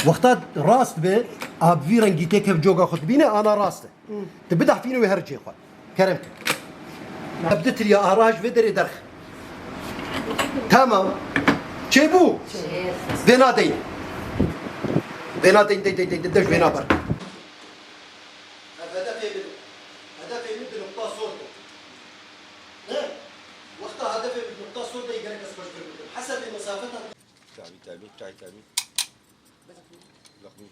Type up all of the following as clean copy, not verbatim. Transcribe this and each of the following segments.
وقتا راست به اب في رنگی تک جوگا خود بینه انا راسته تبدح فيني ويهرجي خو كرمت بدت لي اراج ودري درخ تمام چبو بنادين بنادين دي دش بنا بر هدفي من نقطه صوته وقتها هدفي من نقطه صوته يقرا كسبش حسب مسافتها تعبي لخبي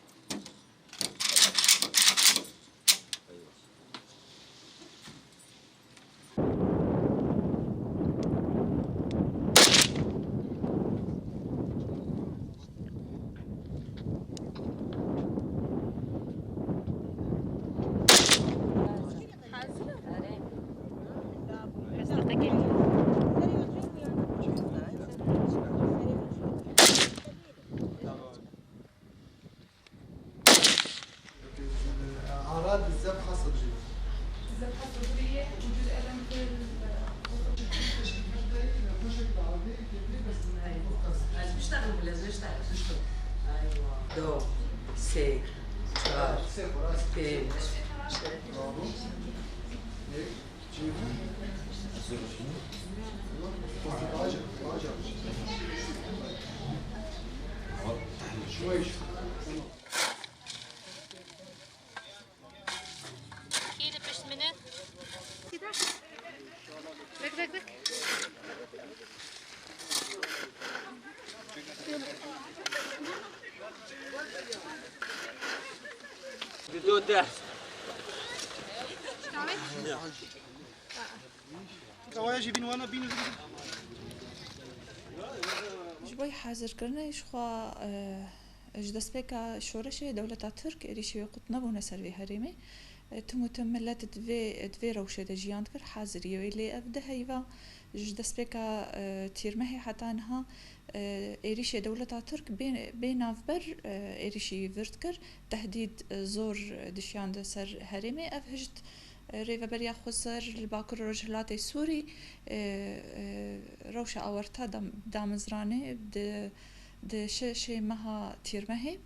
أعراض الذبحة الصدرية. الذبحة الصدرية وجود ألم في لازم يشتغل لازم يشتغل. ايوه. دو سي شار تين شوي كده بشت منه كده رك بدون ده كواجي بين وانا بين جبوي حاضر كرنا يشخوا اجدس بك شورش دولة ترك ريشي قطنا بونا سروي هريمي تمو تملت دفي روشة دجيان كر حاضر يويلي أبدا هيفا اجدس بك تيرمهي حتى انها إيريشي دولة ترك بين أفبر إيريشي فيرتكر تهديد زور دشيان ده سر هرمي أفهجت ريفا بريا خسر الباكر رجلات السوري روشة أورتا دامزراني د شي مها تيرمهي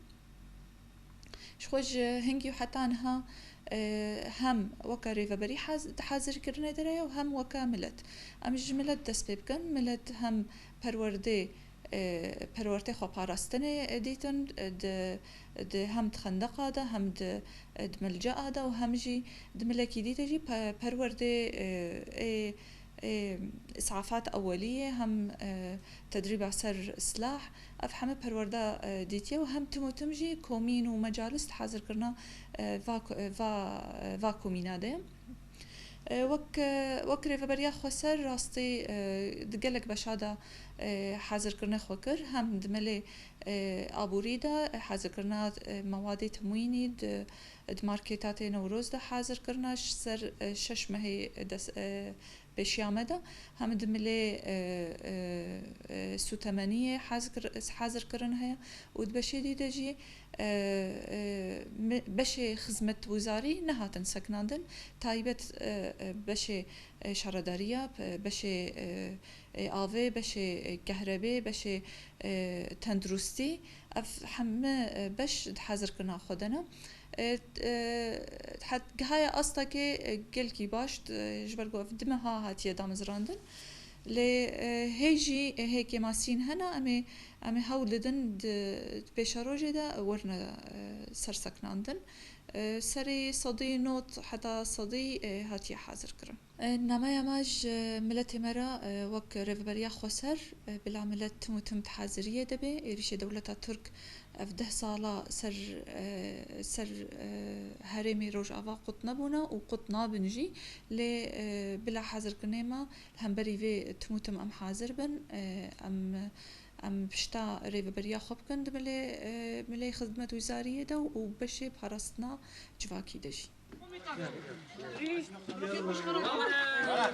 شخوج هنجي حتى انها هم وكا ريفا بري حاضر كرنا درايا وهم وكا ملت ام جملت دس بيبكن ملت هم پرورته خو پاراستنه دیتن د هم خندقه ده هم د ملجأ ده و هم جي د ملكي ديته جي پرورده اسعافات اوليه هم تدريب عسر سلاح افهم پرورده ديتيه وهم تمجي كومين ومجالس حاضر كرنا va كومينا ده وك ريفا بريا خسر راستي دقلك بشادا حاضر كرنا خوكر هم دملي ابوريدا حاضر كرنا مواد تمويني د ماركتات نوروز ده حاضر كرنا سر شش مهي بشيامدا هم دملي سوتمانية حاضر كرنا هيا ودبشي دي دجي بشي خدمة وزاري نهاتن سكناندن تايبت بشي شردارية بشي آوه بشي كهرباء بشي تندرستي اف هم بش حاضر كرنا خودنا حد هاي أصلا كي قلكي باش جبرقو أفدمها هاتية دامزراندن ل هيجي هيك ماسين هنا أمي هولدن بيشاروجي دا ورنا سرسكناندن سري صدي نوت حتى صدي هاتية حاضر كرن نما يماج ملت مرا وك ريفبريا خسر بلا ملت متم حاضرية دبي إيريش دولة ترك أفده صالة سر هرمي روج أفا قطنا بونا وقطنا بنجي ل بلا حاضر كنيما هم بري في تموتم أم حاضر بن أم بشتا ريفا بريا خب كند ملي خدمة وزارية دا وبشي بحرستنا جواكي دجي